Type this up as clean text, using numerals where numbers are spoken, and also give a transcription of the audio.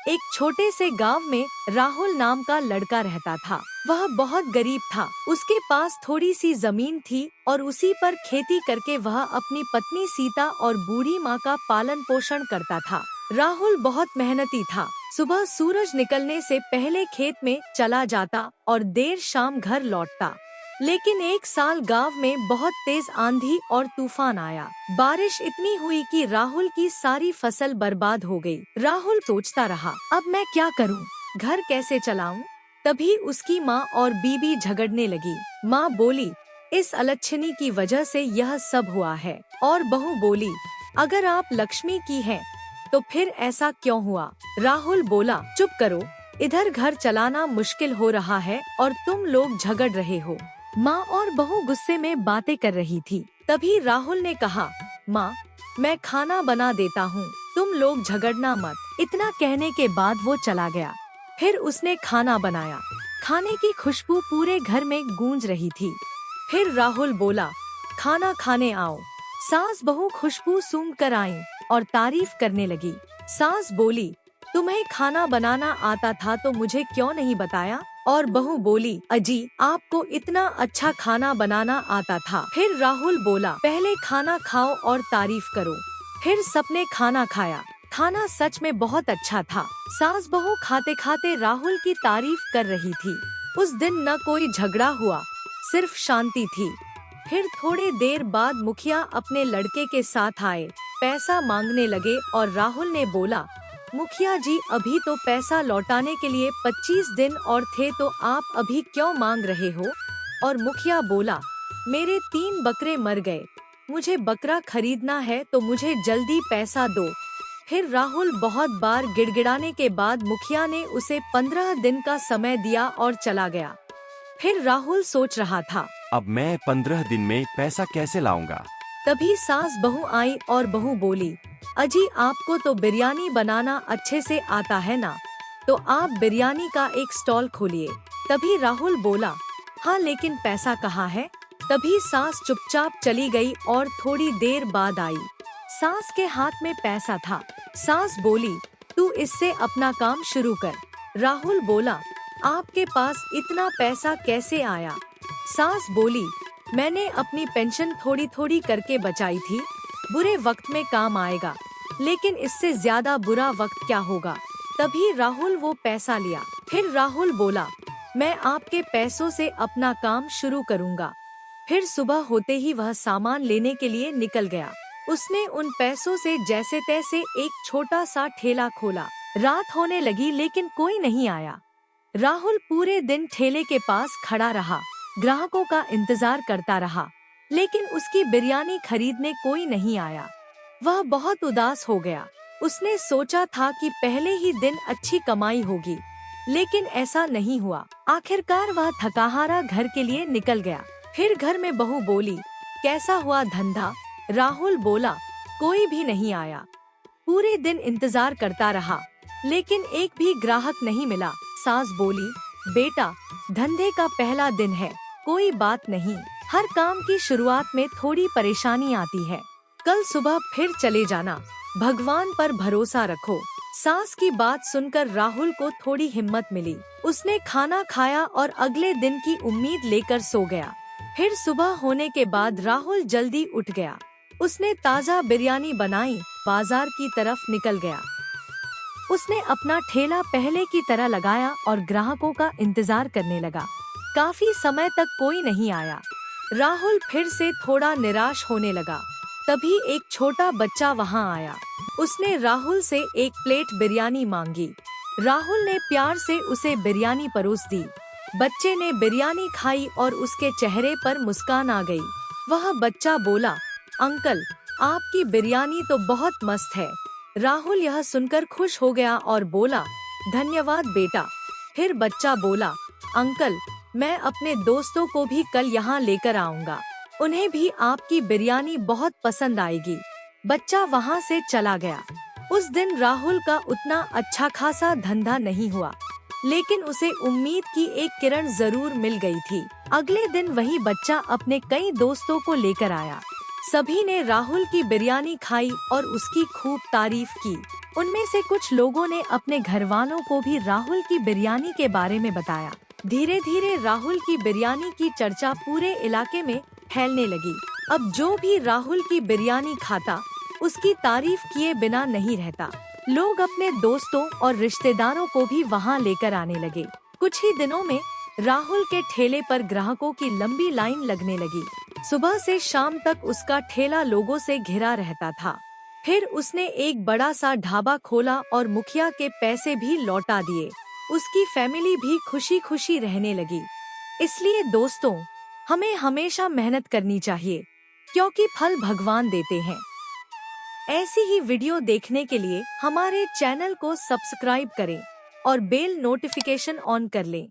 एक छोटे से गांव में राहुल नाम का लड़का रहता था। वह बहुत गरीब था। उसके पास थोड़ी सी जमीन थी और उसी पर खेती करके वह अपनी पत्नी सीता और बूढ़ी माँ का पालन पोषण करता था। राहुल बहुत मेहनती था। सुबह सूरज निकलने से पहले खेत में चला जाता और देर शाम घर लौटता। लेकिन एक साल गांव में बहुत तेज आंधी और तूफान आया। बारिश इतनी हुई कि राहुल की सारी फसल बर्बाद हो गई। राहुल सोचता रहा, अब मैं क्या करूं? घर कैसे चलाऊं? तभी उसकी माँ और बीबी झगड़ने लगी। माँ बोली, इस अलच्छनी की वजह से यह सब हुआ है। और बहू बोली, अगर आप लक्ष्मी की हैं, तो फिर ऐसा क्यों हुआ? राहुल बोला, चुप करो, इधर घर चलाना मुश्किल हो रहा है और तुम लोग झगड़ रहे हो। माँ और बहू गुस्से में बातें कर रही थी। तभी राहुल ने कहा, माँ, मैं खाना बना देता हूँ, तुम लोग झगड़ना मत। इतना कहने के बाद वो चला गया। फिर उसने खाना बनाया। खाने की खुशबू पूरे घर में गूंज रही थी। फिर राहुल बोला, खाना खाने आओ। सास बहू खुशबू सूंघ कर आईं और तारीफ करने लगी। सास बोली, तुम्हें खाना बनाना आता था तो मुझे क्यों नहीं बताया? और बहू बोली, अजी, आपको इतना अच्छा खाना बनाना आता था। फिर राहुल बोला, पहले खाना खाओ और तारीफ करो। फिर सबने खाना खाया। खाना सच में बहुत अच्छा था। सास बहू खाते खाते राहुल की तारीफ कर रही थी। उस दिन न कोई झगड़ा हुआ, सिर्फ शांति थी। फिर थोड़ी देर बाद मुखिया अपने लड़के के साथ आए, पैसा मांगने लगे और राहुल ने बोला, मुखिया जी, अभी तो पैसा लौटाने के लिए 25 दिन और थे, तो आप अभी क्यों मांग रहे हो? और मुखिया बोला, मेरे 3 बकरे मर गए, मुझे बकरा खरीदना है, तो मुझे जल्दी पैसा दो। फिर राहुल बहुत बार गिड़गिड़ाने के बाद मुखिया ने उसे 15 दिन का समय दिया और चला गया। फिर राहुल सोच रहा था, अब मैं 15 दिन में पैसा कैसे लाऊंगा? तभी सास बहू आई और बहू बोली, अजी, आपको तो बिरयानी बनाना अच्छे से आता है ना, तो आप बिरयानी का एक स्टॉल खोलिए। तभी राहुल बोला, हाँ, लेकिन पैसा कहाँ है? तभी सास चुपचाप चली गई और थोड़ी देर बाद आई। सास के हाथ में पैसा था। सास बोली, तू इससे अपना काम शुरू कर। राहुल बोला, आपके पास इतना पैसा कैसे आया? सास बोली, मैंने अपनी पेंशन थोड़ी थोड़ी करके बचाई थी, बुरे वक्त में काम आएगा, लेकिन इससे ज्यादा बुरा वक्त क्या होगा? तभी राहुल वो पैसा लिया। फिर राहुल बोला, मैं आपके पैसों से अपना काम शुरू करूँगा। फिर सुबह होते ही वह सामान लेने के लिए निकल गया। उसने उन पैसों से जैसे तैसे एक छोटा सा ठेला खोला। रात होने लगी लेकिन कोई नहीं आया। राहुल पूरे दिन ठेले के पास खड़ा रहा, ग्राहकों का इंतजार करता रहा, लेकिन उसकी बिरयानी खरीदने कोई नहीं आया। वह बहुत उदास हो गया। उसने सोचा था कि पहले ही दिन अच्छी कमाई होगी, लेकिन ऐसा नहीं हुआ। आखिरकार वह थकाहारा घर के लिए निकल गया। फिर घर में बहू बोली, कैसा हुआ धंधा? राहुल बोला, कोई भी नहीं आया। पूरे दिन इंतजार करता रहा, लेकिन एक भी ग्राहक नहीं मिला। सास बोली, बेटा, धंधे का पहला दिन है, कोई बात नहीं, हर काम की शुरुआत में थोड़ी परेशानी आती है। कल सुबह फिर चले जाना, भगवान पर भरोसा रखो। सास की बात सुनकर राहुल को थोड़ी हिम्मत मिली। उसने खाना खाया और अगले दिन की उम्मीद लेकर सो गया। फिर सुबह होने के बाद राहुल जल्दी उठ गया। उसने ताज़ा बिरयानी बनाई, बाजार की तरफ निकल गया। उसने अपना ठेला पहले की तरह लगाया और ग्राहकों का इंतजार करने लगा। काफी समय तक कोई नहीं आया। राहुल फिर से थोड़ा निराश होने लगा। तभी एक छोटा बच्चा वहां आया। उसने राहुल से एक प्लेट बिरयानी मांगी। राहुल ने प्यार से उसे बिरयानी परोस दी। बच्चे ने बिरयानी खाई और उसके चेहरे पर मुस्कान आ गई। वह बच्चा बोला, अंकल, आपकी बिरयानी तो बहुत मस्त है। राहुल यह सुनकर खुश हो गया और बोला, धन्यवाद बेटा। फिर बच्चा बोला, अंकल, मैं अपने दोस्तों को भी कल यहाँ लेकर आऊँगा, उन्हें भी आपकी बिरयानी बहुत पसंद आएगी। बच्चा वहाँ से चला गया। उस दिन राहुल का उतना अच्छा खासा धंधा नहीं हुआ, लेकिन उसे उम्मीद की एक किरण जरूर मिल गई थी। अगले दिन वही बच्चा अपने कई दोस्तों को लेकर आया। सभी ने राहुल की बिरयानी खाई और उसकी खूब तारीफ की। उनमें से कुछ लोगों ने अपने घर वालों को भी राहुल की बिरयानी के बारे में बताया। धीरे धीरे राहुल की बिरयानी की चर्चा पूरे इलाके में फैलने लगी। अब जो भी राहुल की बिरयानी खाता, उसकी तारीफ किए बिना नहीं रहता। लोग अपने दोस्तों और रिश्तेदारों को भी वहां लेकर आने लगे। कुछ ही दिनों में राहुल के ठेले पर ग्राहकों की लंबी लाइन लगने लगी। सुबह से शाम तक उसका ठेला लोगों से घिरा रहता था। फिर उसने एक बड़ा सा ढाबा खोला और मुखिया के पैसे भी लौटा दिए। उसकी फैमिली भी खुशी खुशी रहने लगी। इसलिए दोस्तों, हमें हमेशा मेहनत करनी चाहिए, क्योंकि फल भगवान देते हैं। ऐसी ही वीडियो देखने के लिए हमारे चैनल को सब्सक्राइब करें और बेल नोटिफिकेशन ऑन कर लें।